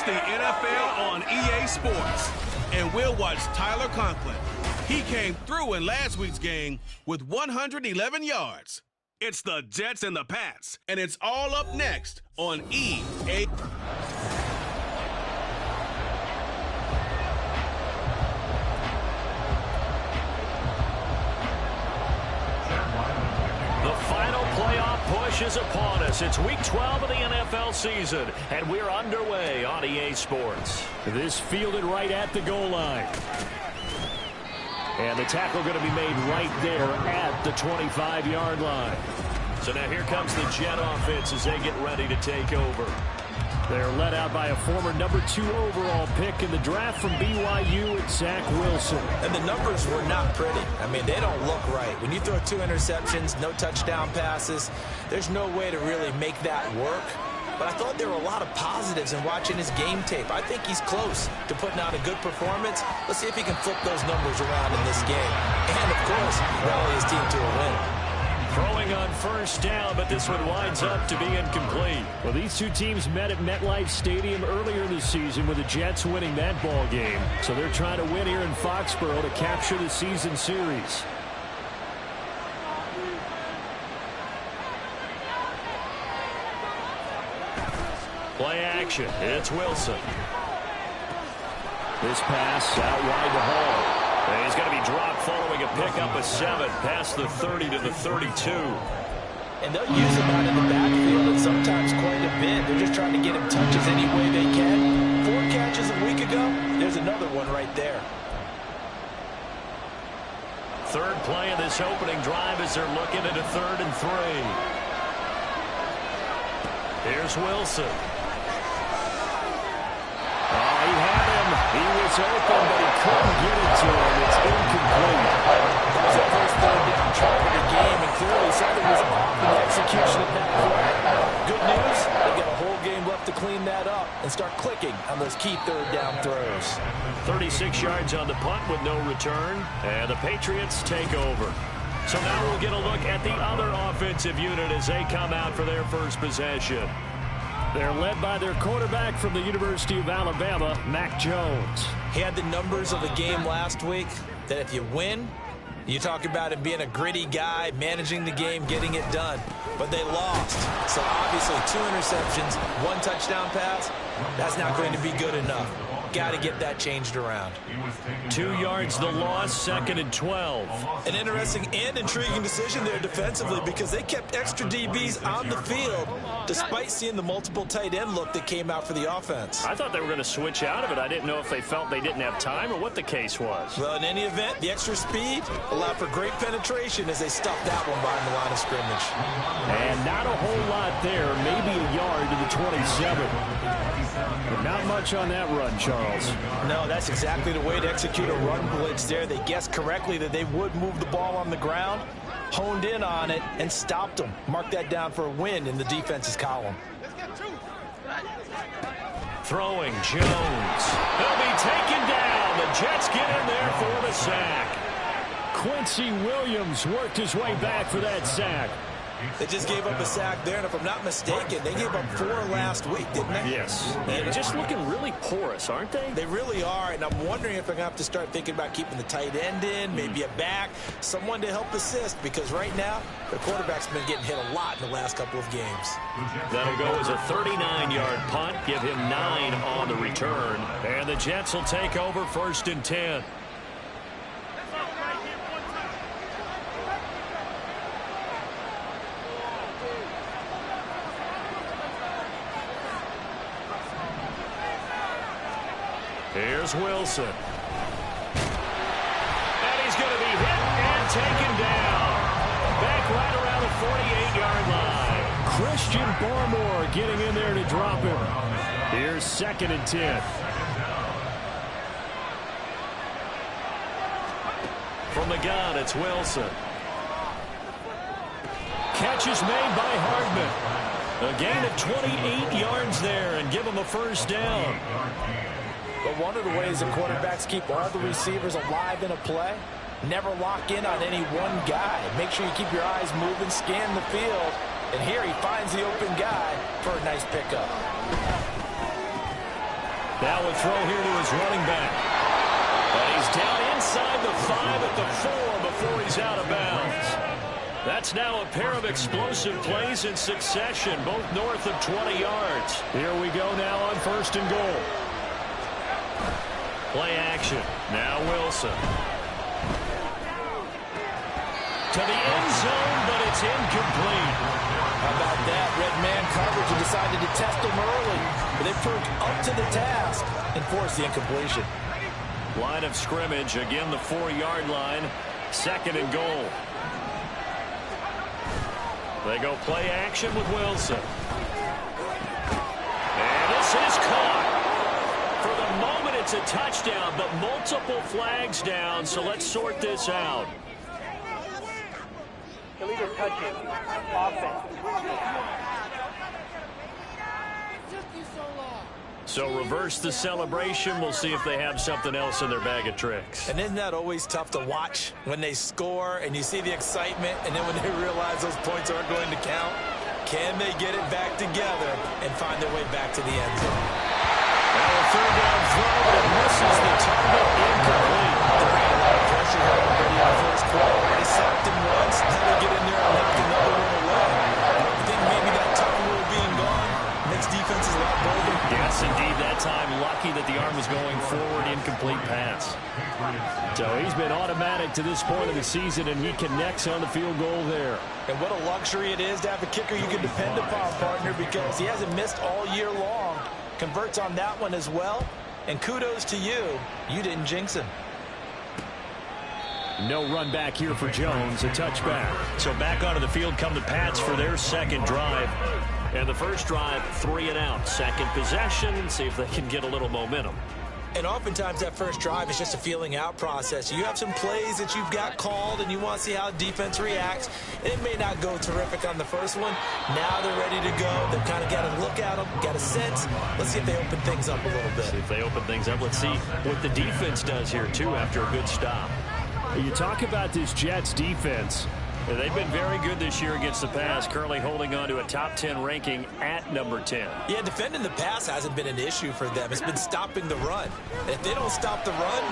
It's the NFL on EA Sports, and we'll watch Tyler Conklin. He came through in last week's game with 111 yards. It's the Jets and the Pats, and it's all up next on EA. The final playoff push is upon us. It's week 12 of the NFL season, and we're underway on EA Sports. This fielded right at the goal line. And the tackle going to be made right there at the 25-yard line. So now here comes the Jet offense as they get ready to take over. They're led out by a former number 2 overall pick in the draft from BYU, it's Zach Wilson. And the numbers were not pretty. I mean, they don't look right. When you throw 2 interceptions, no touchdown passes, there's no way to really make that work. But I thought there were a lot of positives in watching his game tape. I think he's close to putting out a good performance. Let's see if he can flip those numbers around in this game. And, of course, rally his team to a win. Throwing on first down, but this one winds up to be incomplete. Well, these two teams met at MetLife Stadium earlier this season with the Jets winning that ball game. So they're trying to win here in Foxborough to capture the season series. Play action. It's Wilson. This pass out wide to Hall. And he's going to be dropped following a pickup of 7 past the 30 to the 32. And they'll use him out in the backfield and sometimes quite a bit. They're just trying to get him touches any way they can. 4 catches a week ago. There's another one right there. Third play of this opening drive as they're looking at a 3rd and 3. Here's Wilson. He had him. He was open, but he couldn't get it to him. It's incomplete. That was the first 3rd down try of the game, and clearly something was off in the execution of that play. Good news, they've got a whole game left to clean that up and start clicking on those key 3rd down throws. 36 yards on the punt with no return, and the Patriots take over. So now we'll get a look at the other offensive unit as they come out for their first possession. They're led by their quarterback from the University of Alabama, Mac Jones. He had the numbers of the game last week that if you win, you talk about him being a gritty guy, managing the game, getting it done. But they lost. So obviously 2 interceptions, 1 touchdown pass, that's not going to be good enough. Got to get that changed around. 2 yards the loss, 2nd and 12. An interesting and intriguing decision there defensively because they kept extra DBs on the field despite seeing the multiple tight end look that came out for the offense. I thought they were going to switch out of it. I didn't know if they felt they didn't have time or what the case was. Well, in any event, the extra speed allowed for great penetration as they stuffed that one behind the line of scrimmage. And not a whole lot there, maybe a yard to the 27. But not much on that run, Charles. No, that's exactly the way to execute a run blitz there. They guessed correctly that they would move the ball on the ground, honed in on it, and stopped them. Mark that down for a win in the defense's column. Throwing Jones. He'll be taken down. The Jets get in there for the sack. Quincy Williams worked his way back for that sack. They just gave up a sack there, and if I'm not mistaken, they gave up 4 last week, didn't they? Yes. They're just looking really porous, aren't they? They really are, and I'm wondering if they're going to have to start thinking about keeping the tight end in, maybe a back, someone to help assist, because right now, their quarterback's been getting hit a lot in the last couple of games. That'll go as a 39-yard punt, give him 9 on the return, and the Jets will take over 1st and 10. Here's Wilson. And he's going to be hit and taken down. Back right around the 48-yard line. Christian Barmore getting in there to drop him. Here's 2nd and 10. From the gun, it's Wilson. Catch is made by Hardman. A gain of 28 yards there and give him a 1st down. But one of the ways the quarterbacks keep all the receivers alive in a play, never lock in on any one guy. Make sure you keep your eyes moving, scan the field, and here he finds the open guy for a nice pickup. Now a throw here to his running back. And he's down inside the 5 at the 4 before he's out of bounds. That's now a pair of explosive plays in succession, both north of 20 yards. Here we go now on 1st and goal. Play action. Now Wilson. To the end zone, but it's incomplete. How about that? Red man coverage and decided to test him early. But they proved up to the task and forced the incompletion. Line of scrimmage, again the 4-yard line. 2nd and goal. They go play action with Wilson. And this is caught. For the moment, it's a touchdown, but multiple flags down, so let's sort this out. Illegal touching. Offense. So reverse the celebration. We'll see if they have something else in their bag of tricks. And isn't that always tough to watch when they score and you see the excitement, and then when they realize those points aren't going to count? Can they get it back together and find their way back to the end zone? Now a 3rd down throw, but it misses the target. Incomplete. They're bringing a lot of pressure here already in the first quarter. They sacked him once. Now they get in there and knock another one away. I think maybe that tough rule being gone makes defenses a lot bolder. Yes, indeed. That time, lucky that the arm was going forward. Incomplete pass. So he's been automatic to this point of the season, and he connects on the field goal there. And what a luxury it is to have a kicker you can depend upon, partner, because he hasn't missed all year long. Converts on that one as well. And kudos to you. You didn't jinx him. No run back here for Jones. A touchback. So back onto the field come the Pats for their 2nd drive. And the first drive, 3 and out. 2nd possession. See if they can get a little momentum. And oftentimes that first drive is just a feeling out process. You have some plays that you've got called and you want to see how defense reacts. It may not go terrific on the first one. Now they're ready to go. They've kind of got to look at them, got a sense. Let's see if they open things up a little bit. See if they open things up. Let's see what the defense does here, too, after a good stop. You talk about this Jets defense. They've been very good this year against the pass, currently holding on to a top 10 ranking at number 10. Yeah, defending the pass hasn't been an issue for them. It's been stopping the run. And if they don't stop the run,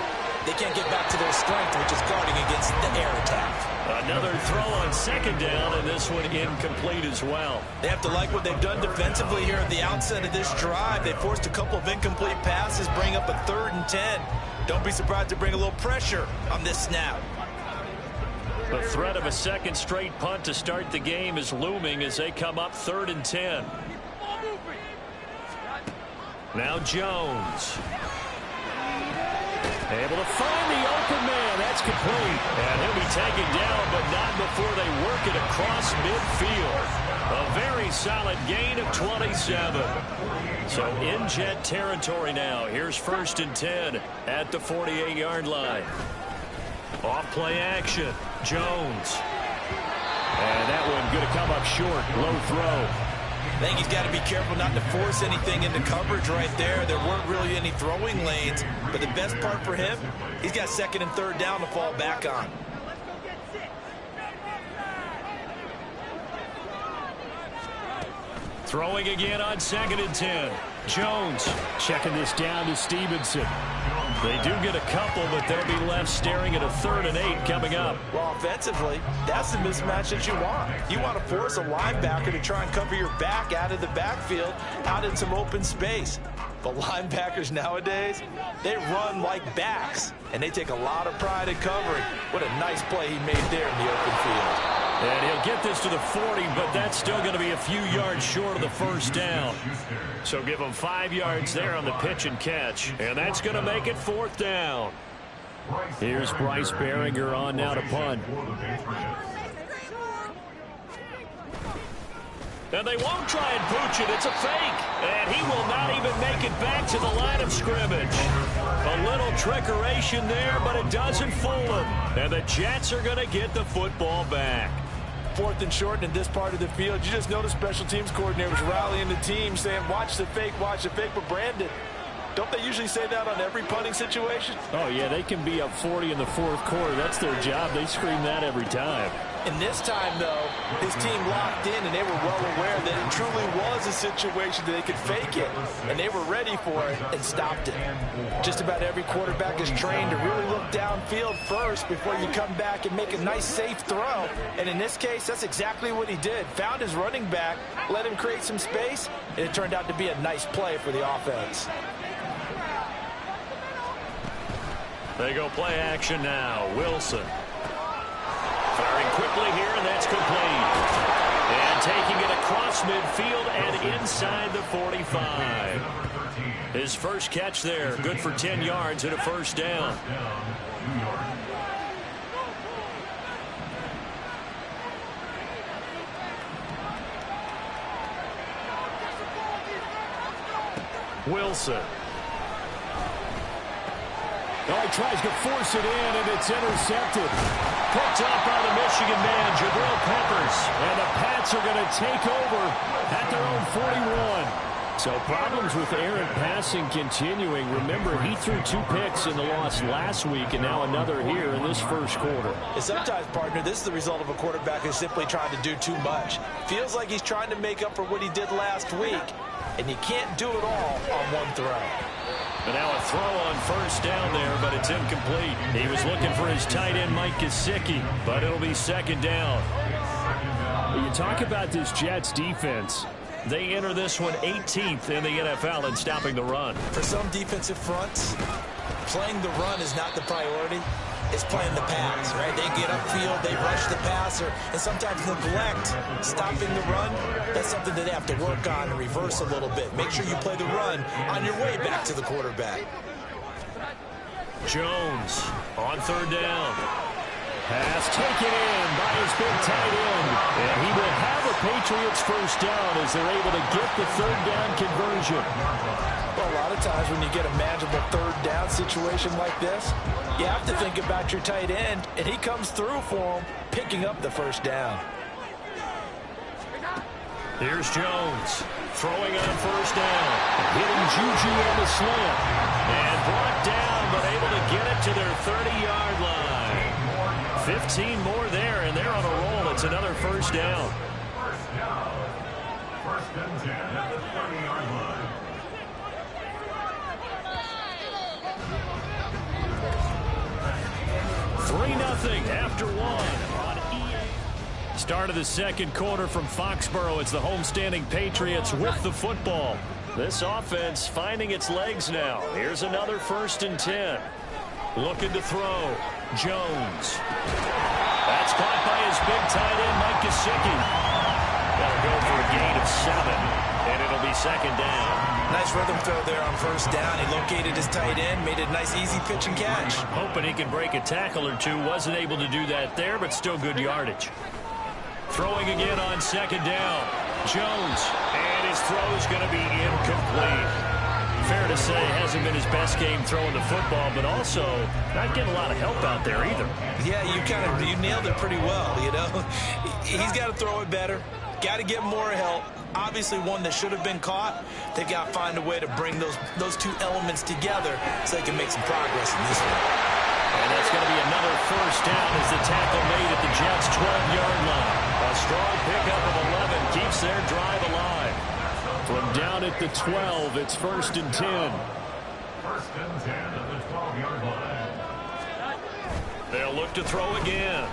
they can't get back to their strength, which is guarding against the air attack. Another throw on 2nd down, and this one incomplete as well. They have to like what they've done defensively here at the outset of this drive. They forced a couple of incomplete passes, bring up a 3rd and 10. Don't be surprised to bring a little pressure on this snap. The threat of a 2nd straight punt to start the game is looming as they come up 3rd and 10. Now Jones. Able to find the open man. That's complete. And he'll be taken down, but not before they work it across midfield. A very solid gain of 27. So in Jet territory now. Here's 1st and 10 at the 48-yard line. Off play action. Jones. And that one going to come up short. Low throw. I think he's got to be careful not to force anything into coverage right there. There weren't really any throwing lanes. But the best part for him, he's got 2nd and 3rd down to fall back on. Throwing again on 2nd and 10. Jones checking this down to Stevenson. They do get a couple, but they'll be left staring at a 3rd and 8 coming up. Well, offensively, that's the mismatch that you want. You want to force a linebacker to try and cover your back out of the backfield, out in some open space. But linebackers nowadays, they run like backs, and they take a lot of pride in covering. What a nice play he made there in the open field. And he'll get this to the 40, but that's still going to be a few yards short of the 1st down. So give him 5 yards there on the pitch and catch, and that's going to make it 4th down. Here's Bryce Behringer on now to punt. And they won't try and pooch it. It's a fake. And he will not even make it back to the line of scrimmage. A little trickeration there, but it doesn't fool him. And the Jets are going to get the football back. 4th and short in this part of the field. You just notice special teams coordinators rallying the team saying, watch the fake, but Brandon, don't they usually say that on every punting situation? Oh, yeah, they can be up 40 in the 4th quarter. That's their job. They scream that every time. And this time, though, His team locked in, and they were well aware that it truly was a situation that they could fake it, and they were ready for it and stopped it. Just about every quarterback is trained to really look downfield first before you come back and make a nice, safe throw. And in this case, that's exactly what he did. Found his running back, let him create some space, and it turned out to be a nice play for the offense. They go play action now. Wilson. Firing quickly here, and that's complete. And taking it across midfield and inside the 45. His first catch there, good for 10 yards and a first down. Wilson. Oh, he tries to force it in, and it's intercepted. Picked up by the Michigan man, Jabril Peppers. And the Pats are going to take over at their own 41. So problems with errant passing continuing. Remember, he threw 2 picks in the loss last week, and now another here in this first quarter. And sometimes, partner, this is the result of a quarterback who's simply trying to do too much. Feels like he's trying to make up for what he did last week, and you can't do it all on one throw. But now a throw on first down there, but it's incomplete. He was looking for his tight end, Mike Gesicki, but it'll be second down. You talk about this Jets defense. They enter this one 18th in the NFL in stopping the run. For some defensive fronts, playing the run is not the priority. It's playing the pass, right? They get upfield, they rush the passer, and sometimes neglect stopping the run. That's something that they have to work on and reverse a little bit. Make sure you play the run on your way back to the quarterback. Jones on third down. Pass taken in by his big tight end. And he will have a Patriots first down as they're able to get the third down conversion. Well, a lot of times when you get a manageable third down situation like this, you have to think about your tight end, and he comes through for him, picking up the first down. Here's Jones throwing on first down. Hitting Juju on the slant. And brought down, but able to get it to their 30-yard line. 15 more there, and they're on a roll. It's another first down. First and 10 at the 30-yard line. After one on EA. Start of the second quarter from Foxborough. It's the homestanding Patriots with the football. This offense finding its legs now. Here's another first and 10. Looking to throw. Jones. That's caught by his big tight end, Mike Gesicki. That'll go for a gain of 7, and it'll be second down. Nice rhythm throw there on first down. He located his tight end, made a nice easy pitch and catch. Hoping he can break a tackle or two. Wasn't able to do that there, but still good yardage. Throwing again on second down. Jones, and his throw is going to be incomplete. Fair to say, hasn't been his best game throwing the football, but also not getting a lot of help out there either. Yeah, you nailed it pretty well, you know. He's got to throw it better. Got to get more help. Obviously one that should have been caught. They got to find a way to bring those two elements together so they can make some progress in this one. And that's going to be another first down as the tackle made at the Jets' 12-yard line. A strong pickup of 11 keeps their drive alive. From down at the 12, it's first and 10. First and 10 at the 12-yard line. They'll look to throw again.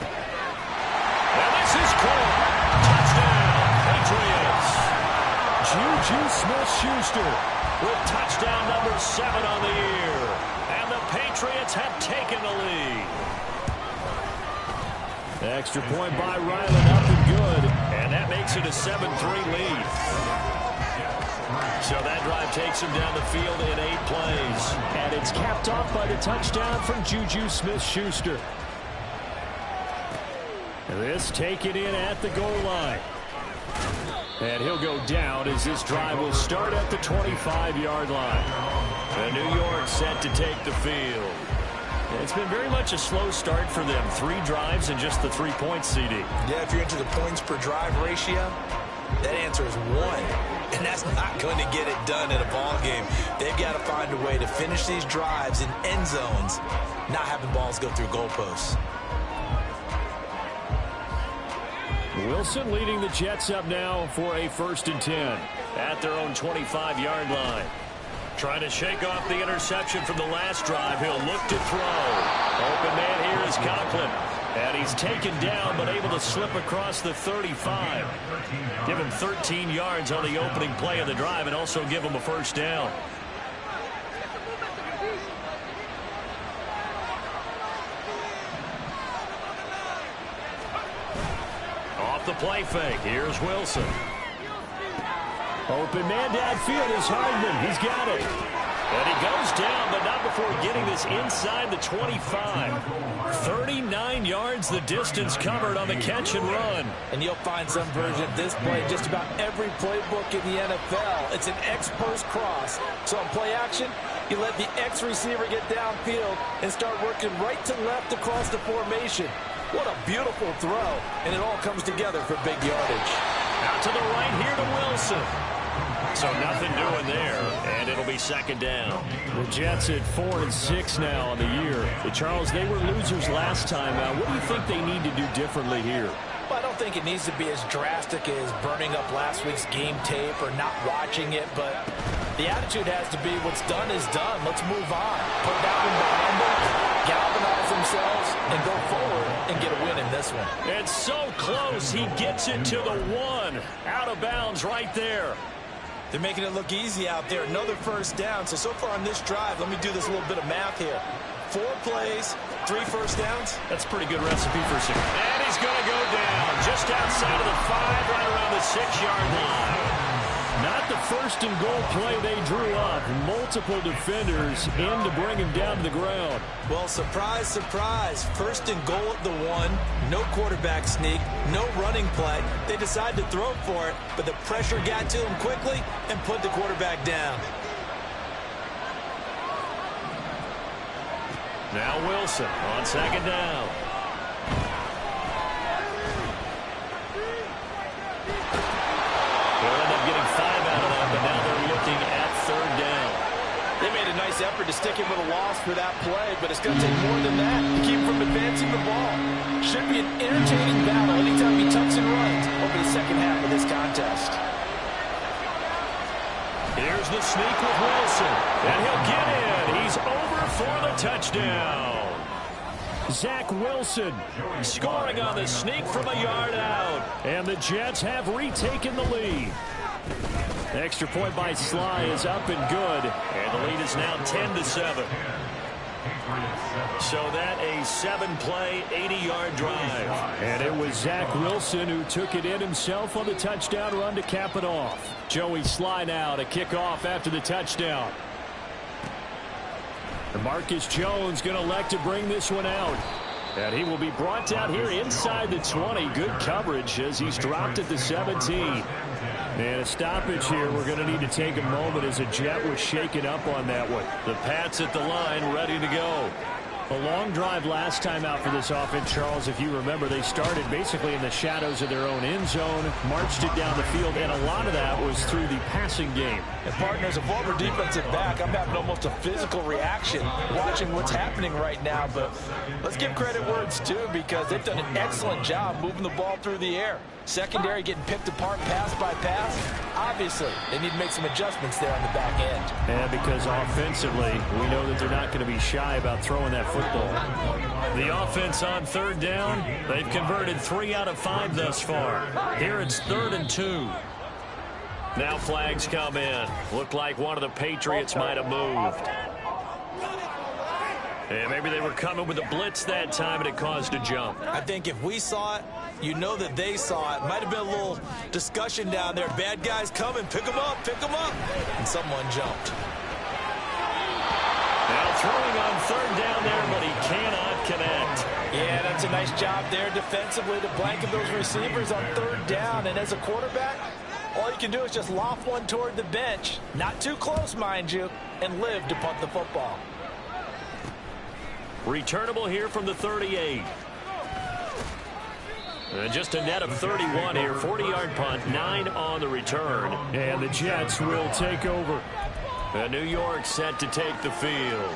And this is caught. Touchdown, Patriots. Juju Smith-Schuster with touchdown number 7 on the year. And the Patriots have taken the lead. Extra point by Ryland, up and good. And that makes it a 7-3 lead. So that drive takes him down the field in 8 plays. And it's capped off by the touchdown from Juju Smith-Schuster. This taken in at the goal line. And he'll go down as this drive will start at the 25-yard line. And New York set to take the field. It's been very much a slow start for them. 3 drives and just the 3 points, CD. Yeah, if you're into the points per drive ratio, that answer is 1. And that's not going to get it done in a ball game. They've got to find a way to finish these drives in end zones, not having balls go through goalposts. Wilson leading the Jets up now for a 1st and 10 at their own 25-yard line. Trying to shake off the interception from the last drive. He'll look to throw. Open man here is Conklin. And he's taken down but able to slip across the 35. Give him 13 yards on the opening play of the drive and also give him a 1st down. Off the play fake. Here's Wilson. Open man downfield is Hardman. He's got it. And he goes down, but not before getting this inside the 25. 39 yards the distance covered on the catch and run. And you'll find some version of this play in just about every playbook in the NFL. It's an X-post cross. So on play action, you let the X receiver get downfield and start working right to left across the formation. What a beautiful throw. And it all comes together for big yardage. Out to the right here to Wilson. So nothing doing there, and it'll be 2nd down. The Jets at 4-6 now on the year. Charles, they were losers last time out. What do you think they need to do differently here? Well, I don't think it needs to be as drastic as burning up last week's game tape or not watching it, but the attitude has to be what's done is done. Let's move on. Put that one behind them, galvanize themselves, and go forward and get a win in this one. It's so close. He gets it to the 1. Out of bounds right there. They're making it look easy out there. Another 1st down. So far on this drive, let me do this little bit of math here. 4 plays, 3 1st downs. That's a pretty good recipe for success. And he's going to go down just outside of the 5, right around the 6-yard line. Not the 1st and goal play they drew up. Multiple defenders in to bring him down to the ground. Well, surprise, surprise. 1st and goal at the 1. No quarterback sneak. No running play. They decided to throw for it, but the pressure got to him quickly and put the quarterback down. Now Wilson on 2nd down. They'll end up getting 5 out of that, but now they're looking at 3rd down. They made a nice effort to stick him with a loss for that play, but it's going to take more than that to keep him from advancing the ball. Should be an entertaining battle anytime he tucks and runs over the 2nd half of this contest. Here's the sneak with Wilson, and he'll get in. He's over for the touchdown. Zach Wilson scoring on the sneak from a yard out. And the Jets have retaken the lead. The extra point by Sly is up and good. And the lead is now 10-7. So that a 7-play, 80-yard drive. And it was Zach Wilson who took it in himself on the touchdown run to cap it off. Joey Sly now to kick off after the touchdown. Marcus Jones going to elect to bring this one out. And he will be brought down here inside the 20. Good coverage as he's dropped at the 17. And a stoppage here. We're going to need to take a moment as a Jet was shaken up on that one. The Pats at the line ready to go. A long drive last time out for this offense, Charles. If you remember, they started basically in the shadows of their own end zone, marched it down the field, and a lot of that was through the passing game. And partner, as a former defensive back, I'm having almost a physical reaction watching what's happening right now. But let's give credit where it's due because they've done an excellent job moving the ball through the air. Secondary getting picked apart pass by pass. Obviously, they need to make some adjustments there on the back end. And because offensively, we know that they're not going to be shy about throwing that football. The offense on 3rd down, they've converted 3 out of 5 thus far. Here it's 3rd and 2. Now flags come in. Looked like one of the Patriots might have moved. And maybe they were coming with a blitz that time and it caused a jump. I think if we saw it, you know that they saw it. Might have been a little discussion down there. Bad guys coming. Pick them up. Pick them up. And someone jumped. Now throwing on 3rd down there, but he cannot connect. Yeah, that's a nice job there defensively to blanket those receivers on 3rd down. And as a quarterback, all you can do is just loft one toward the bench. Not too close, mind you, and live to punt the football. Returnable here from the 38. Just a net of 31 here. 40-yard punt, 9 on the return. And the Jets will take over. And New York set to take the field.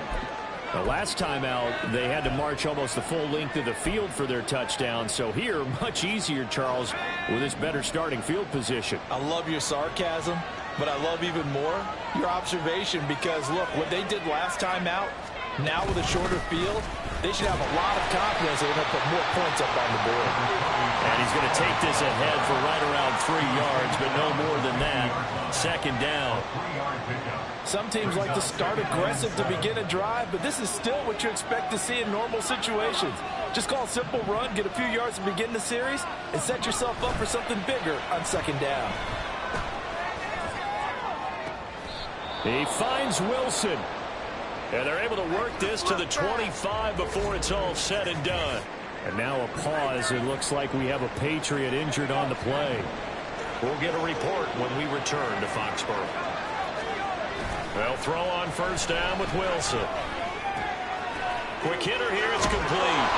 The last time out, they had to march almost the full length of the field for their touchdown. So here, much easier, Charles, with this better starting field position. I love your sarcasm, but I love even more your observation because, look, what they did last time out, now with a shorter field, they should have a lot of confidence they're going to put more points up on the board. And he's going to take this ahead for right around 3 yards, but no more than that. Second down. Some teams like to start aggressive to begin a drive, but this is still what you expect to see in normal situations. Just call a simple run, get a few yards to begin the series, and set yourself up for something bigger on second down. He finds Wilson. And they're able to work this to the 25 before it's all said and done. And now a pause. It looks like we have a Patriot injured on the play. We'll get a report when we return to Foxborough. They'll throw on first down with Wilson. Quick hitter here. It's complete.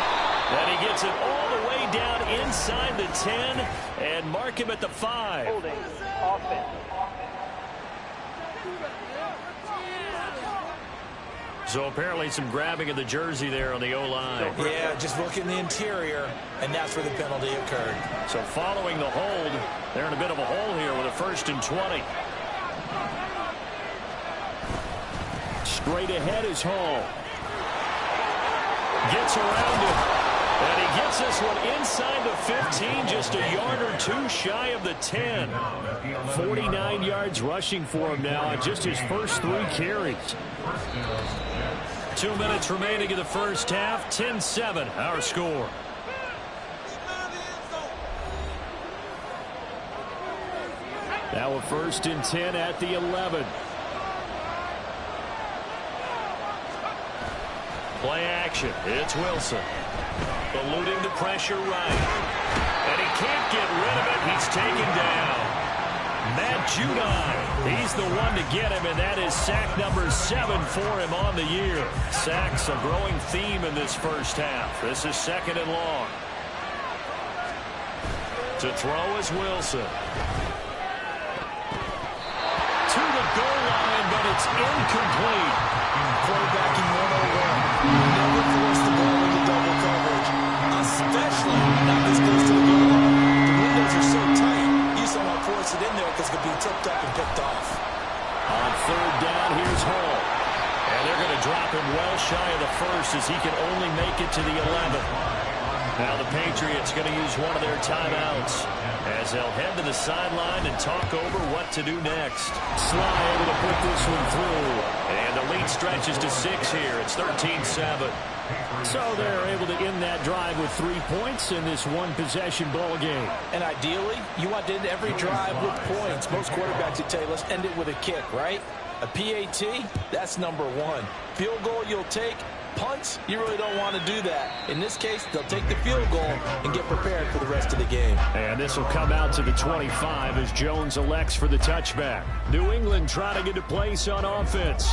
And he gets it all the way down inside the 10 and mark him at the 5. Holding. Offense. So apparently some grabbing of the jersey there on the O-line. Yeah, just look in the interior, and that's where the penalty occurred. So following the hold, they're in a bit of a hole here with a 1st and 20. Straight ahead is Hall. Gets around it. And he gets this one inside the 15, just a yard or two shy of the 10. 49 yards rushing for him now on just his first 3 carries. 2 minutes remaining in the first half. 10-7, our score. Now a 1st and 10 at the 11. Play action. It's Wilson. Eluding the pressure right. And he can't get rid of it. He's taken down. Matt Judon, he's the one to get him, and that is sack number 7 for him on the year. Sacks a growing theme in this first half. This is 2nd and long. To throw is Wilson. To the goal line, but it's incomplete. Quarterbacking 101. Never force the ball into double coverage, especially not this close to the goal line. The windows are so tight, you just don't want to force it in there because it could be tipped up and picked off. On 3rd down, here's Hall. And they're going to drop him well shy of the 1st as he can only make it to the 11. Now the Patriots going to use one of their timeouts as they'll head to the sideline and talk over what to do next. Sly able to put this one through. And the lead stretches to 6 here. It's 13-7. So they're able to end that drive with 3 points in this one-possession ball game. And ideally, you want to end every drive with points. Most quarterbacks would tell you, let's end it with a kick, right? A PAT, that's number 1. Field goal you'll take. Punts, you really don't want to do that. In this case, they'll take the field goal and get prepared for the rest of the game. And this will come out to the 25 as Jones elects for the touchback. New England trying to get a place on offense.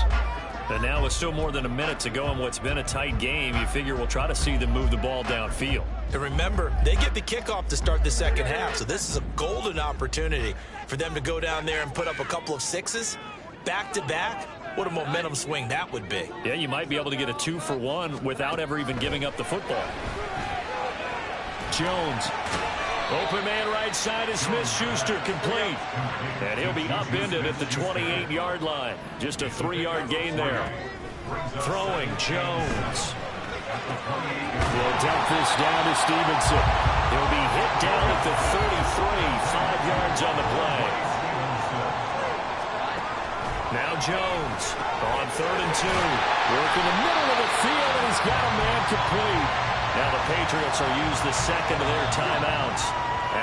And now with still more than a minute to go in what's been a tight game, you figure we'll try to see them move the ball downfield. And remember, they get the kickoff to start the second half, so this is a golden opportunity for them to go down there and put up a couple of 6s back-to-back. What a momentum swing that would be. Yeah, you might be able to get a 2-for-1 without ever even giving up the football. Jones. Open man right side is Smith-Schuster, complete. And he'll be upended at the 28-yard line. Just a 3-yard gain there. Throwing, Jones. Will dump this down to Stevenson. He'll be hit down at the 33, 5 yards on the play. Now Jones on 3rd and 2. Work in the middle of the field, and he's got a man complete. Now the Patriots will use the 2nd of their timeouts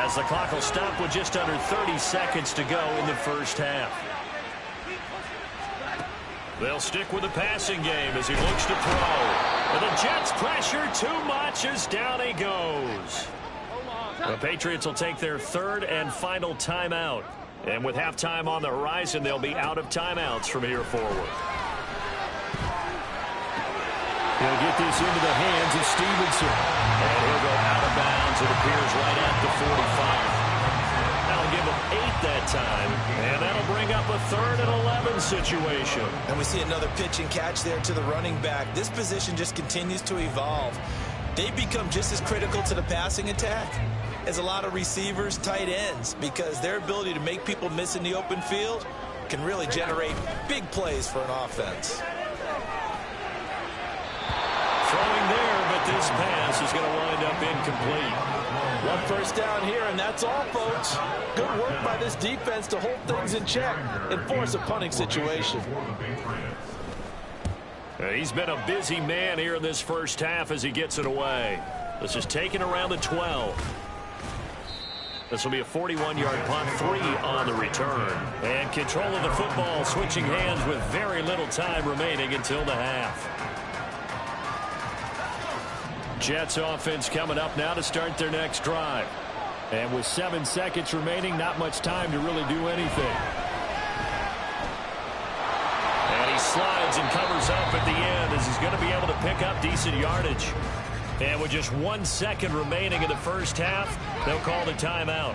as the clock will stop with just under 30 seconds to go in the first half. They'll stick with the passing game as he looks to throw. And the Jets pressure too much as down he goes. The Patriots will take their 3rd and final timeout. And with halftime on the horizon, they'll be out of timeouts from here forward. He'll get this into the hands of Stevenson. And he'll go out of bounds. It appears right at the 45. That'll give him 8 that that time. And that'll bring up a 3rd and 11 situation. And we see another pitch and catch there to the running back. This position just continues to evolve. They become just as critical to the passing attack as a lot of receivers, tight ends, because their ability to make people miss in the open field can really generate big plays for an offense. Throwing there, but this pass is going to wind up incomplete. 1 first down here, and that's all, folks. Good work by this defense to hold things in check and force a punting situation. He's been a busy man here in this first half as he gets it away. This is taken around the 12. This will be a 41-yard punt, 3 on the return. And control of the football, switching hands with very little time remaining until the half. Jets offense coming up now to start their next drive. And with 7 seconds remaining, not much time to really do anything. And he slides and covers up at the end as he's going to be able to pick up decent yardage. And with just 1 second remaining in the first half, they'll call the timeout.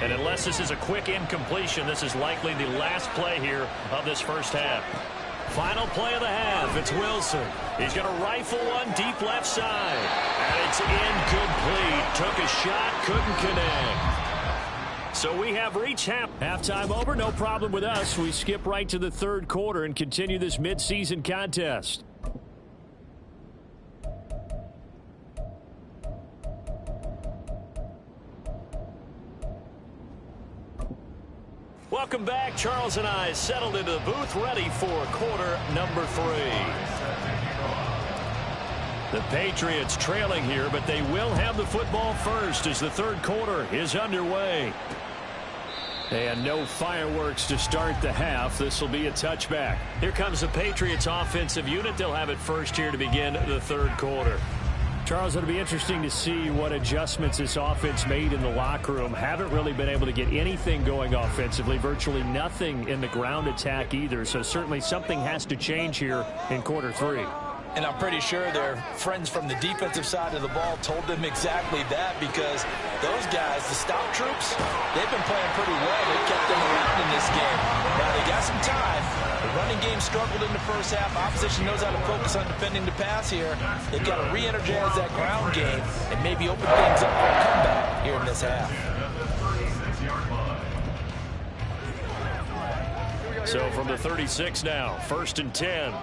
And unless this is a quick incompletion, this is likely the last play here of this first half. Final play of the half. It's Wilson. He's going to rifle one deep left side. And it's incomplete. Took a shot, couldn't connect. So we have reached halftime over. No problem with us. We skip right to the 3rd quarter and continue this midseason contest. Welcome back. Charles and I settled into the booth, ready for quarter number 3. The Patriots trailing here, but they will have the football first as the 3rd quarter is underway. And no fireworks to start the half. This will be a touchback. Here comes the Patriots offensive unit. They'll have it first here to begin the 3rd quarter. Charles, it'll be interesting to see what adjustments this offense made in the locker room. Haven't really been able to get anything going offensively, virtually nothing in the ground attack either. So certainly something has to change here in quarter 3. And I'm pretty sure their friends from the defensive side of the ball told them exactly that, because those guys, the stop troops, they've been playing pretty well. They kept them around in this game. Now they got some time. The running game struggled in the first half. Opposition knows how to focus on defending the pass here. They've got to re-energize that ground game and maybe open things up for a comeback here in this half. So from the 36 now, 1st and 10.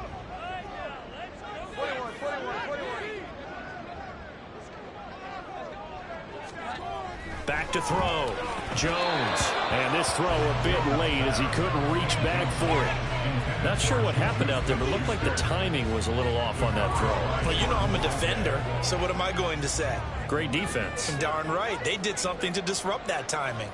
Back to throw. Jones. And this throw a bit late as he couldn't reach back for it. Not sure what happened out there, but it looked like the timing was a little off on that throw. Well, you know I'm a defender, so what am I going to say? Great defense. Darn right. They did something to disrupt that timing.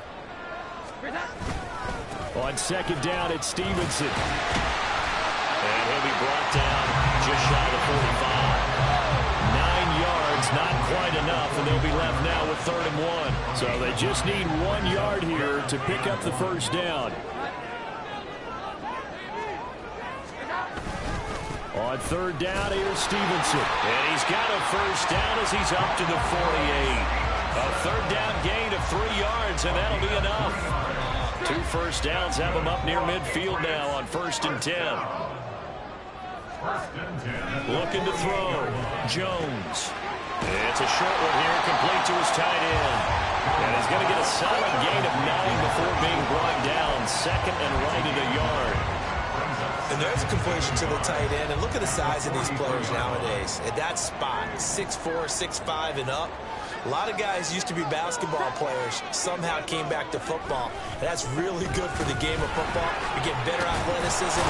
On 2nd down, it's Stevenson. And he'll be brought down just shy of the 45. 9 yards, not quite enough, and they'll be left now with 3rd and 1. So they just need 1 yard here to pick up the first down. On 3rd down, here's Stevenson. And he's got a first down as he's up to the 48. A 3rd down gain of 3 yards, and that'll be enough. 2 first downs have him up near midfield now on 1st and 10. Looking to throw. Jones. It's a short one here, complete to his tight end. And he's going to get a solid gain of 9 before being brought down. 2nd and right at a yard. And there's a completion to the tight end. And look at the size of these players nowadays. At that spot, 6'4", 6'5", and up. A lot of guys used to be basketball players, somehow came back to football. And that's really good for the game of football. You get better athleticism,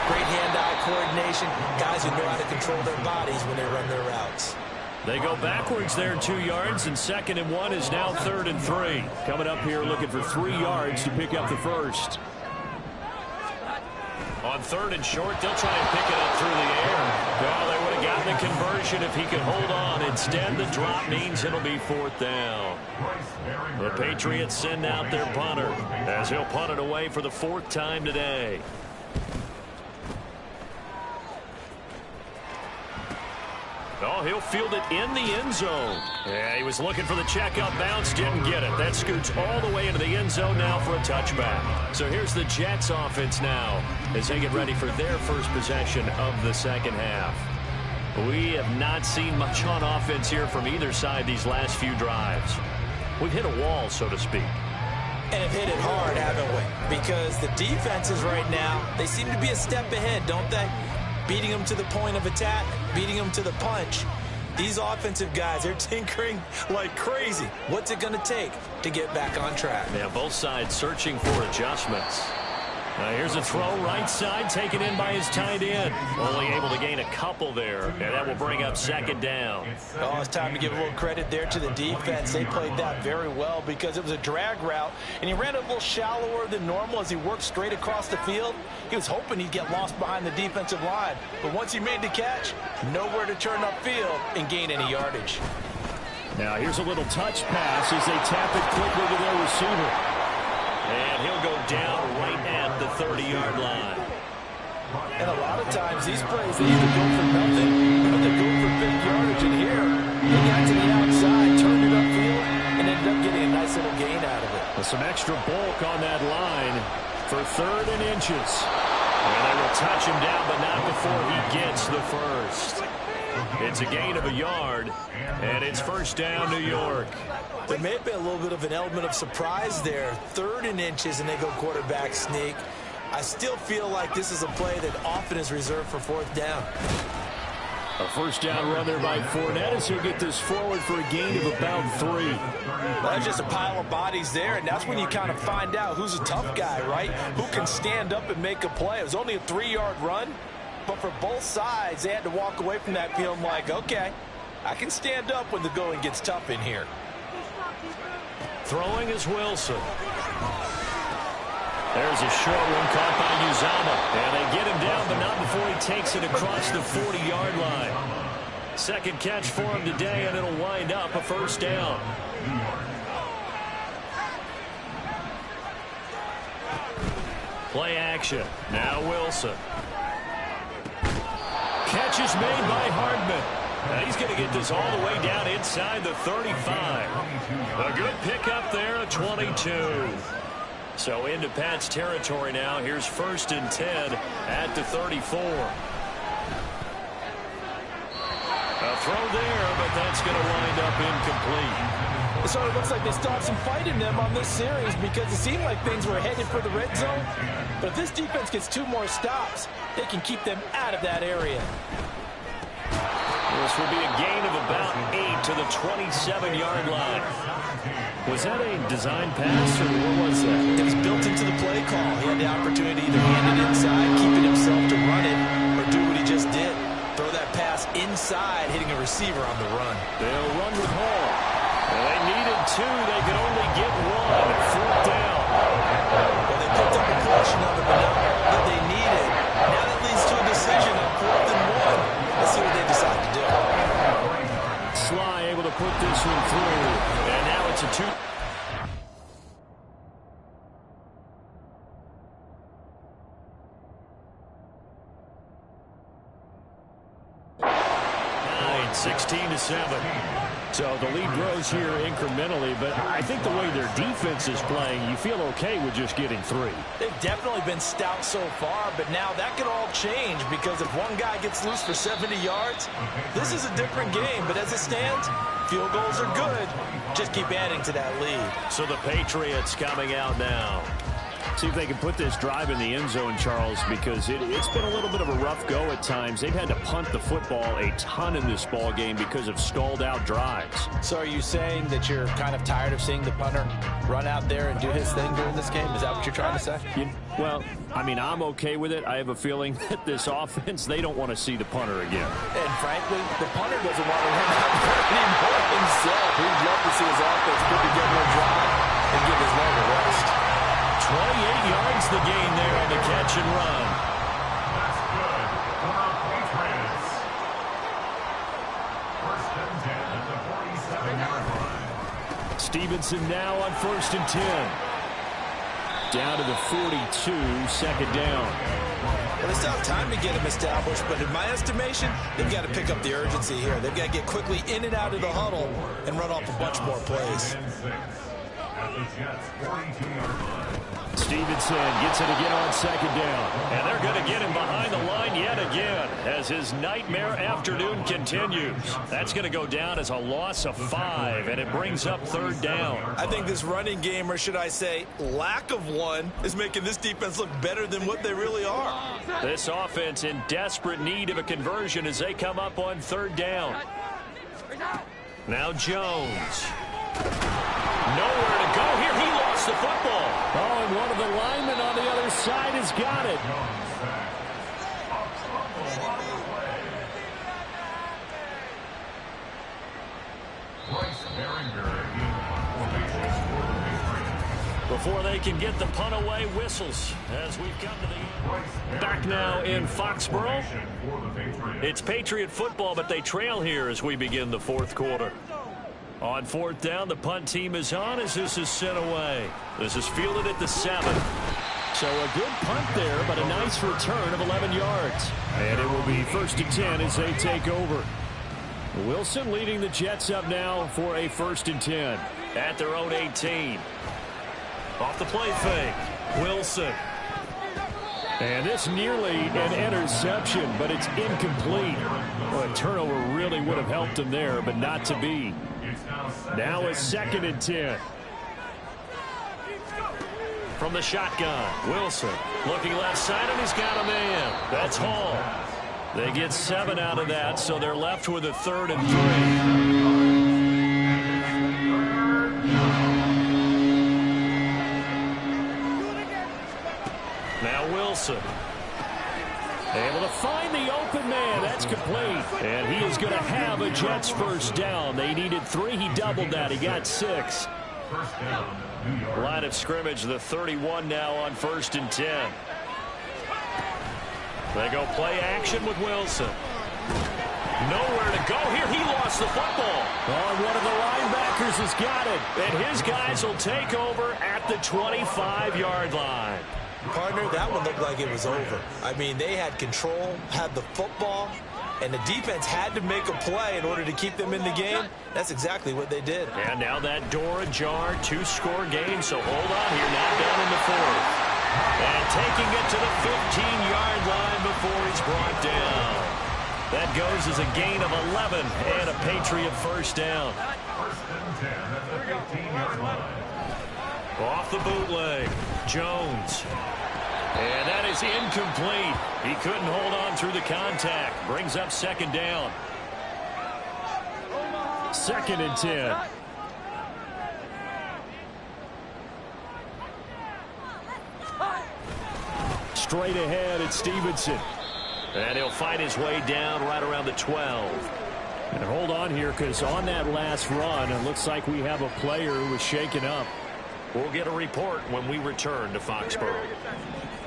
great hand-eye coordination, guys who know how to control their bodies when they run their routes. They go backwards there 2 yards, and 2nd and 1 is now 3rd and 3. Coming up here looking for 3 yards to pick up the first. On 3rd and short, they'll try and pick it up through the air. Well, they would have gotten the conversion if he could hold on. Instead, the drop means it'll be 4th down. The Patriots send out their punter as he'll punt it away for the 4th time today. Oh, he'll field it in the end zone. Yeah, he was looking for the checkup bounce, didn't get it. That scoots all the way into the end zone now for a touchback. So here's the Jets offense now as they get ready for their first possession of the second half. We have not seen much on offense here from either side these last few drives. We've hit a wall, so to speak. And have hit it hard, haven't we? Because the defenses right now, they seem to be a step ahead, don't they? Beating them to the point of attack, beating them to the punch. These offensive guys, they're tinkering like crazy. What's it going to take to get back on track? Yeah, both sides searching for adjustments. Now here's a throw right side, taken in by his tight end. Only able to gain a couple there, and that will bring up second down. Oh, it's time to give a little credit there to the defense. They played that very well because it was a drag route, and he ran a little shallower than normal as he worked straight across the field. He was hoping he'd get lost behind the defensive line, but once he made the catch, nowhere to turn upfield and gain any yardage. Now here's a little touch pass as they tap it quickly to their receiver. And he'll go down right at the 30-yard line. And a lot of times these plays, they either go for nothing or they go for big yardage. And here, he got to the outside, turned it upfield, and ended up getting a nice little gain out of it. With some extra bulk on that line for 3rd and inches. And they will touch him down, but not before he gets the first. It's a gain of a yard, and it's first down, New York. There may have been a little bit of an element of surprise there. 3rd and inches, and they go quarterback sneak. I still feel like this is a play that often is reserved for 4th down. A first down run there by Fournette as he'll get this forward for a gain of about 3. Well, that's just a pile of bodies there, and that's when you kind of find out who's a tough guy, right? Who can stand up and make a play. It was only a 3-yard run, but for both sides, they had to walk away from that feeling like, okay, I can stand up when the going gets tough in here. Throwing is Wilson. There's a short one caught by Uzama. And they get him down, but not before he takes it across the 40-yard line. Second catch for him today, and it'll wind up a first down. Play action. Now Wilson. Catch is made by Hardman. Now he's going to get this all the way down inside the 35. A good pickup there at 22. So into Pat's territory now. Here's 1st and 10 at the 34. A throw there, but that's going to wind up incomplete. It sort of looks like they still have some fight in them on this series because it seemed like things were headed for the red zone. But if this defense gets 2 more stops, they can keep them out of that area. This will be a gain of about 8 to the 27-yard line. Was that a design pass, or what was that? It was built into the play call. He had the opportunity to either hand it inside, keeping himself to run it, or do what he just did. Throw that pass inside, hitting a receiver on the run. They'll run with Hall. Well, they needed 2. They could only get 1. 4th down. Well, they picked up a portion of it, but not all that they needed. Now that leads to a decision on 4th and 1. Let's see what they decide to do. Sly able to put this one through. And now it's a 2. Nine, 16-7. So the lead grows here incrementally, but I think the way their defense is playing, you feel okay with just getting 3. They've definitely been stout so far, but now that could all change because if one guy gets loose for 70 yards, this is a different game. But as it stands, field goals are good. Just keep adding to that lead. So the Patriots coming out now. See if they can put this drive in the end zone, Charles, because it's been a little bit of a rough go at times. They've had to punt the football a ton in this ball game because of stalled-out drives. So are you saying that you're kind of tired of seeing the punter run out there and do his thing during this game? Is that what you're trying to say? Well, I mean, I'm okay with it. I have a feeling that this offense, they don't want to see the punter again. And frankly, the punter doesn't want to run out there anymore himself. He'd love to see his offense put together a drive and give his leg a rest. 28 yards the gain there on the catch and run. That's good for the Patriots. 1st and 10 at the 47-yard line. Stevenson now on 1st and 10. Down to the 42, 2nd down. Well, they still have time to get him established, but in my estimation, they've got to pick up the urgency here. They've got to get quickly in and out of the huddle and run off a bunch more plays. Stevenson gets it again on second down. And they're going to get him behind the line yet again as his nightmare afternoon continues. That's going to go down as a loss of 5, and it brings up third down. I think this running game, or should I say lack of one, is making this defense look better than what they really are. This offense in desperate need of a conversion as they come up on third down. Now Jones. Nowhere to go here. He lost the football. Oh, and one of the linemen on the other side has got it. Before they can get the punt away, whistles as we've come to the end. Back now in Foxborough. It's Patriot football, but they trail here as we begin the fourth quarter. On fourth down, the punt team is on as this is sent away. This is fielded at the 7. So a good punt there, but a nice return of 11 yards. And it will be 1st and 10 as they take over. Wilson leading the Jets up now for a 1st and 10 at their own 18. Off the play fake, Wilson. And this nearly an interception, but it's incomplete. Well, a turnover really would have helped him there, but not to be. Now a 2nd and 10. From the shotgun, Wilson looking left side, and he's got a man. That's Hall. They get 7 out of that, so they're left with a 3rd and 3. Now Wilson. Able to find the open man. That's complete. And he is going to have a Jets first down. They needed 3. He doubled that. He got 6. Line of scrimmage, the 31 now on 1st and 10. They go play action with Wilson. Nowhere to go here. He lost the football. Oh, one of the linebackers has got it. And his guys will take over at the 25-yard line. Partner, that one looked like it was over. I mean, they had control, had the football, and the defense had to make a play in order to keep them in the game. That's exactly what they did. And now that door ajar, 2-score game, so hold on here now down in the 4th. And taking it to the 15-yard line before he's brought down. That goes as a gain of 11 and a Patriot first down. 1st and 10 at the 15-yard line. Off the bootleg, Jones. And that is incomplete. He couldn't hold on through the contact. Brings up 2nd down. 2nd and 10. Straight ahead at Stevenson. And he'll fight his way down right around the 12. And hold on here, because on that last run, it looks like we have a player who was shaken up. We'll get a report when we return to Foxborough.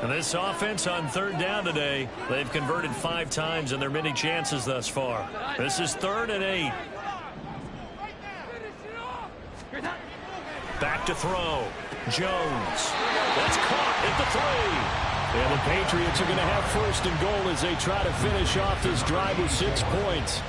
And this offense on 3rd down today, they've converted 5 times in their many chances thus far. This is 3rd and 8. Back to throw. Jones. That's caught at the 3. And the Patriots are going to have 1st and goal as they try to finish off this drive with 6 points.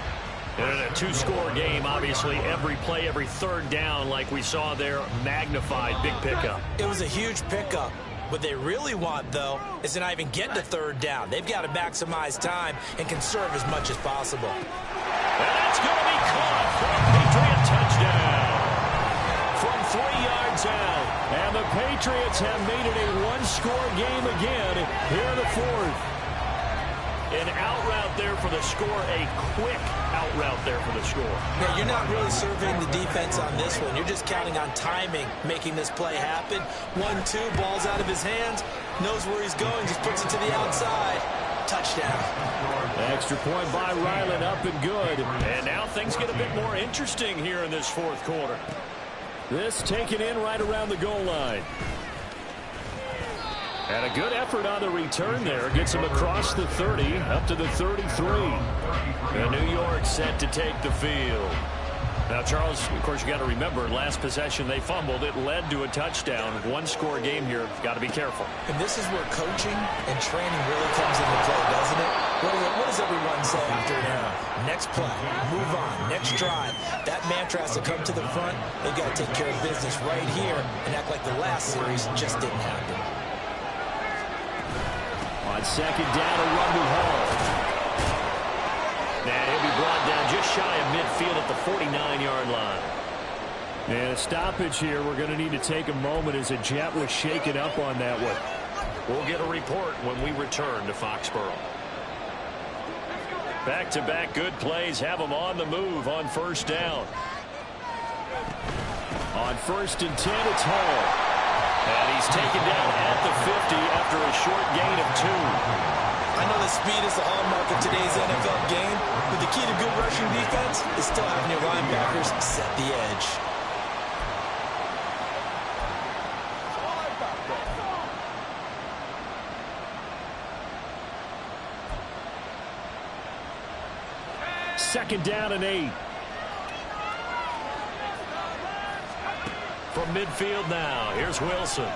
And in a 2-score game, obviously, every play, every 3rd down, like we saw there, magnified. Big pickup. It was a huge pickup. What they really want, though, is to not even get to 3rd down. They've got to maximize time and conserve as much as possible. And that's going to be caught for a Patriot touchdown from 3 yards out. And the Patriots have made it a 1-score game again here in the 4th. An out route there for the score, a quick out route there for the score. Yeah, you're not really surveying the defense on this one. You're just counting on timing, making this play happen. 1-2, ball's out of his hands, knows where he's going, just puts it to the outside. Touchdown. Extra point by Ryland, up and good. And now things get a bit more interesting here in this 4th quarter. This taken in right around the goal line. And a good effort on the return there. Gets him across the 30, up to the 33. And New York set to take the field. Now, Charles, of course, you got to remember, last possession they fumbled. It led to a touchdown. One-score game here. Got to be careful. And this is where coaching and training really comes into play, doesn't it? What does everyone say after an error? Next play, move on, next drive. That mantra has to come to the front. They've got to take care of business right here and act like the last series just didn't happen. On second down, a run to Hall. And he'll be brought down just shy of midfield at the 49-yard line. And a stoppage here. We're going to need to take a moment as a jet was shaken up on that one. We'll get a report when we return to Foxborough. Back-to-back good plays have them on the move on first down. On 1st and 10, it's Hall. And he's taken down at the 50 after a short gain of 2. I know that speed is the hallmark of today's NFL game, but the key to good rushing defense is still having your linebackers set the edge. Second down and 8. From midfield now, here's Wilson.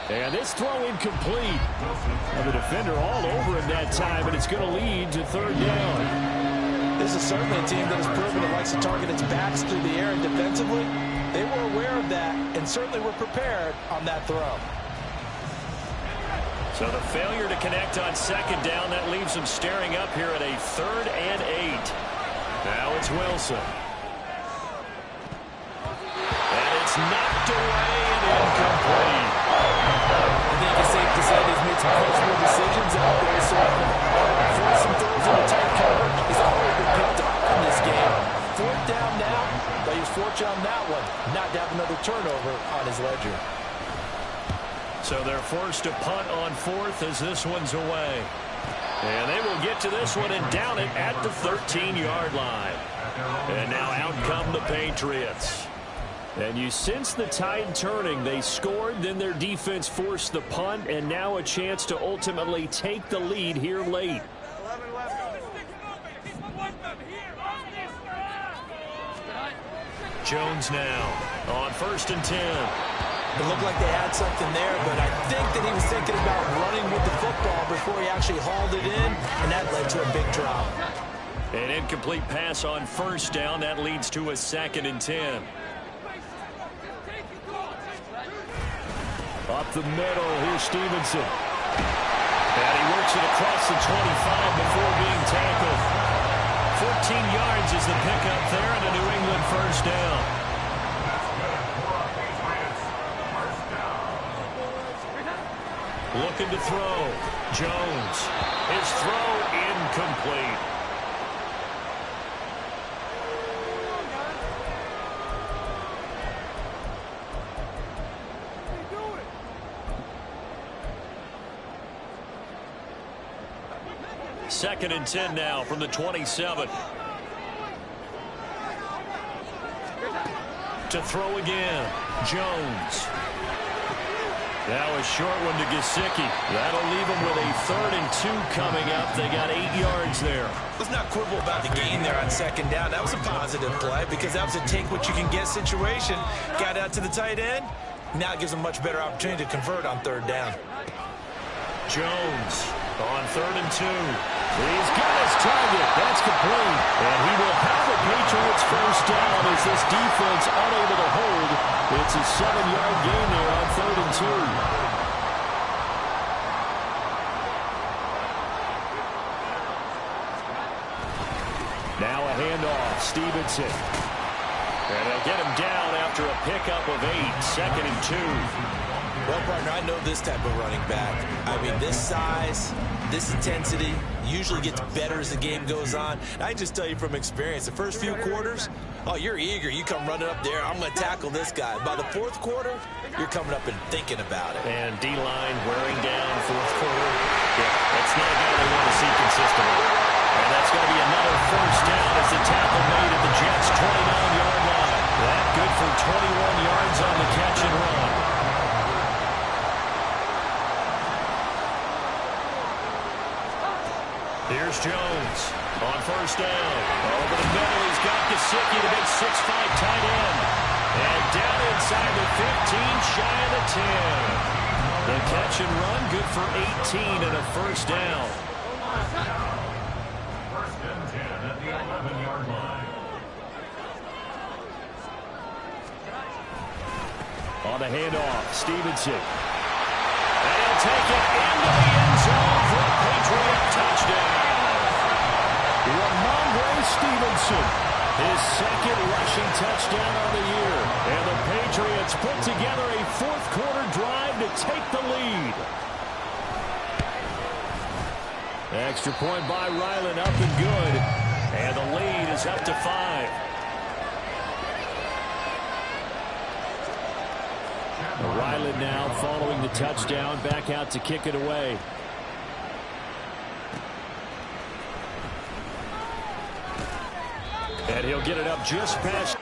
And this throw incomplete. Well, the defender all over him that time, and it's going to lead to 3rd down. This is certainly a team that has proven it likes to target its backs through the air and defensively. They were aware of that and certainly were prepared on that throw. So the failure to connect on second down, that leaves them staring up here at a 3rd and 8. Now it's Wilson. And it's knocked away and incomplete. I think it's safe to say they've made some questionable decisions out there, so forcing throws in a tight cover is always been picked up in this game. 4th down now, but he was fortunate on that one, not to have another turnover on his ledger. So they're forced to punt on 4th as this one's away. And they will get to this one and down it at the 13-yard line. And now out come the Patriots. And you sense the tide turning. They scored, then their defense forced the punt, and now a chance to ultimately take the lead here late. Jones now on 1st and 10. It looked like they had something there, but I think that he was thinking about running with the football before he actually hauled it in, and that led to a big drop. An incomplete pass on 1st down. That leads to a 2nd and 10. Up the middle, here's Stevenson. And he works it across the 25 before being tackled. 14 yards is the pickup there, and a New England 1st down. Looking to throw. Jones. His throw incomplete. Second and 10 now from the 27. To throw again. Jones. Now a short one to Gesicki. That'll leave them with a 3rd and 2 coming up. They got 8 yards there. Let's not quibble about the gain there on second down. That was a positive play because that was a take-what-you-can-get situation. Got out to the tight end. Now it gives them a much better opportunity to convert on 3rd down. Jones on 3rd and 2. He's got his target. That's complete. And he will have the Patriots 1st down as this defense unable to hold. It's a 7-yard gain there on 3rd and 2. Now a handoff. Stevenson. And they get him down after a pickup of 8. 2nd and 2. Well, partner, I know this type of running back. I mean, this size, this intensity usually gets better as the game goes on. I just tell you from experience, the first few quarters, oh, you're eager. You come running up there. I'm going to tackle this guy. By the 4th quarter, you're coming up and thinking about it. And D-line wearing down 4th quarter. Yeah, that's not a guy they want to see consistently. And that's going to be another 1st down as the tackle made at the Jets' 29-yard line. That good for 21 yards on the catch and run. Here's Jones on first down. Over the middle, he's got Gesicki, the big 6'5" tight end. And down inside the 15, shy of the 10. The catch and run, good for 18 and a first down. First and 10 at the 11-yard line. On the handoff, Stevenson. And he'll take it into the end zone for a Patriot touchdown. Ramondre Stevenson, his second rushing touchdown of the year. And the Patriots put together a fourth-quarter drive to take the lead. Extra point by Ryland, up and good. And the lead is up to 5. Ryland now following the touchdown, back out to kick it away. And he'll get it up just past.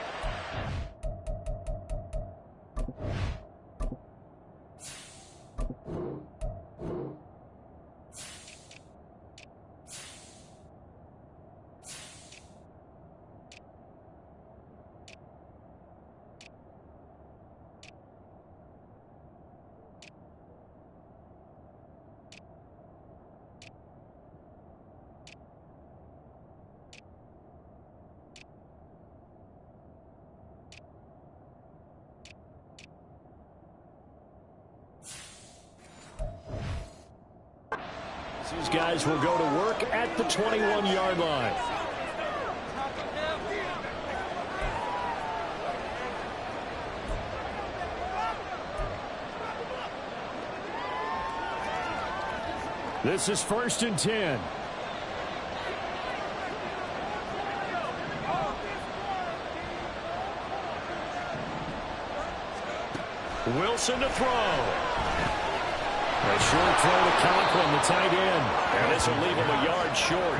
These guys will go to work at the 21-yard line. This is 1st and 10. Wilson to throw. A short throw to Conklin, the tight end. And this will leave him a yard short.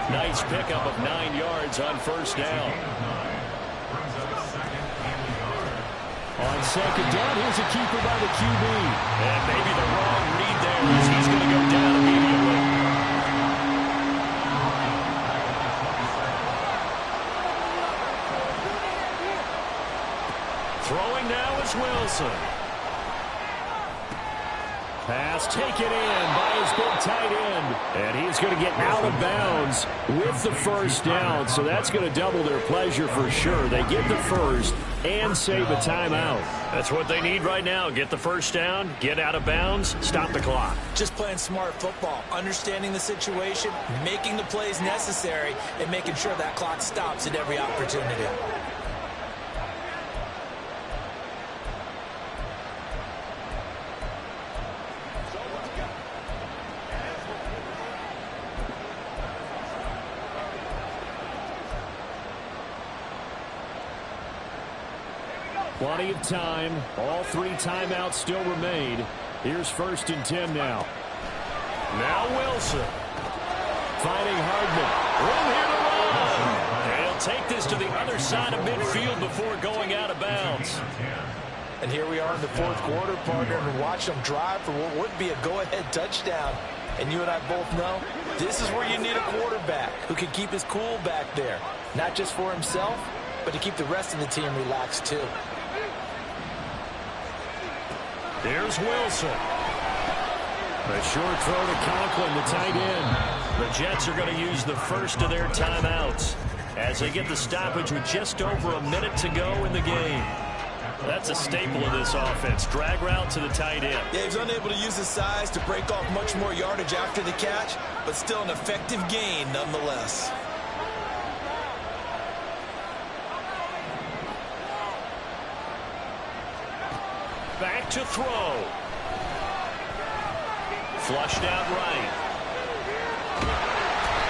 Nice pickup of 9 yards on first down. On second down, here's a keeper by the QB. And maybe the wrong read there as he's going to go down immediately. Throwing now is Wilson. Pass taken in by his big tight end. And he's going to get out of bounds with the first down. So that's going to double their pleasure for sure. They get the first and save a timeout. That's what they need right now. Get the first down, get out of bounds, stop the clock. Just playing smart football, understanding the situation, making the plays necessary, and making sure that clock stops at every opportunity. Plenty of time. All 3 timeouts still remain. Here's 1st and 10 now. Now Wilson. Finding Hardman. Room here to run. And he'll take this to the other side of midfield before going out of bounds. And here we are in the 4th quarter, partner, and watch them drive for what would be a go-ahead touchdown. And you and I both know this is where you need a quarterback who can keep his cool back there. Not just for himself, but to keep the rest of the team relaxed too. There's Wilson. A short throw to Conklin, the tight end. The Jets are going to use the first of their timeouts as they get the stoppage with just over a minute to go in the game. That's a staple of this offense. Drag route to the tight end. Yeah, he's unable to use his size to break off much more yardage after the catch, but still an effective gain nonetheless. Back to throw. Flushed out right.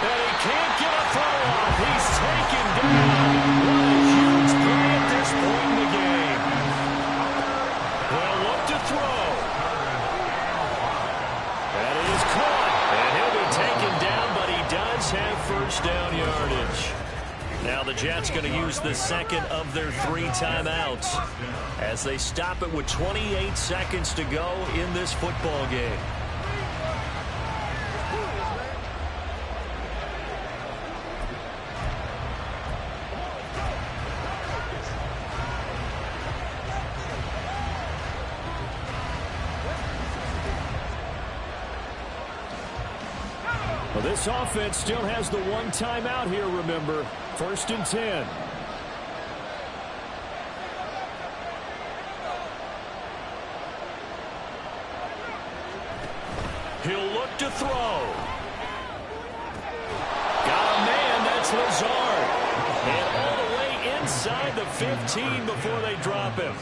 And he can't get a throw off. He's taken down. What a huge play at this point in the game. Well, look to throw. That is caught. And he'll be taken down, but he does have first down yardage. Now the Jets going to use the second of their 3 timeouts as they stop it with 28 seconds to go in this football game. This offense still has the one timeout here, remember. 1st and 10. He'll look to throw. Got a man, that's Lazard. And all the way inside the 15 before they drop him.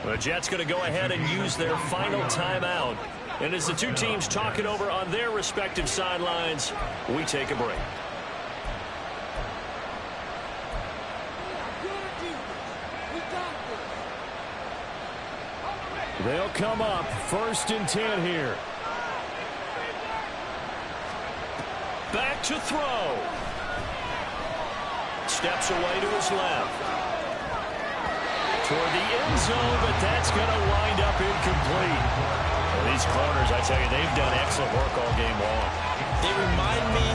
The Jets going to go ahead and use their final timeout. And as the two teams talk it over on their respective sidelines, we take a break. They'll come up 1st and 10 here. Back to throw. Steps away to his left. Toward the end zone, but that's going to wind up incomplete. Well, these corners, I tell you, they've done excellent work all game long. They remind me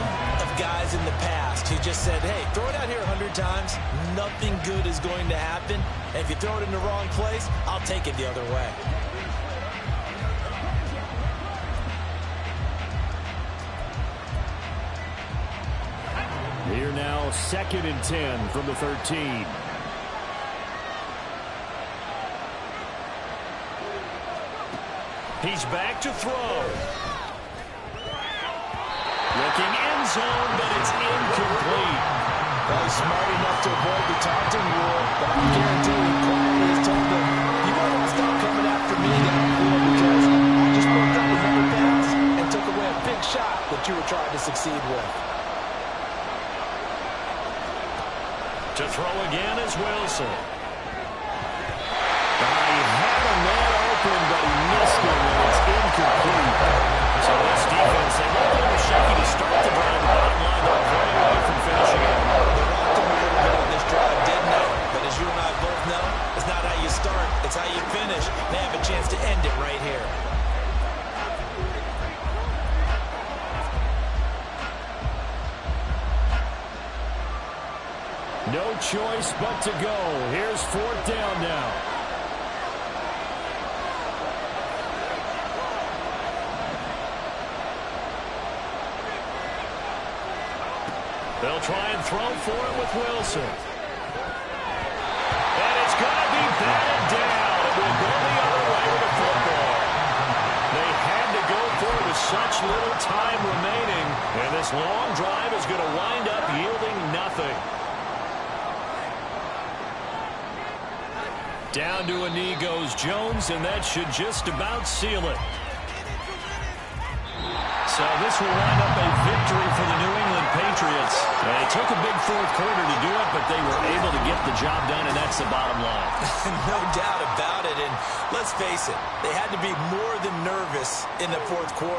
of guys in the past who just said, hey, throw it out here 100 times. Nothing good is going to happen. And if you throw it in the wrong place, I'll take it the other way. Here now, 2nd and 10 from the 13. He's back to throw. Looking end zone, but it's incomplete. Well, he's smart enough to avoid the taunting rule, but I guarantee you quietly has told them, you might want to stop coming after me downfield because I just broke up another pass and took away a big shot that you were trying to succeed with. To throw again is Wilson. He had a man open, but he missed him, and it's incomplete. So this defense, they looked a little shaky to start the drive. The bottom line, they're very away from finishing it. They rocked him a little bit on this drive, didn't they? But as you and I both know, it's not how you start, it's how you finish. They have a chance to end it right here. No choice but to go. Here's 4th down now. They'll try and throw for it with Wilson. And it's going to be batted down. It will go the other way with the football. They had to go for it with such little time remaining. And this long drive is going to wind up yielding nothing. Down to a knee goes Jones, and that should just about seal it. So this will wind up a victory for the New England Patriots. It took a big 4th quarter to do it, but they were able to get the job done, and that's the bottom line. No doubt about it, and let's face it, they had to be more than nervous in the 4th quarter.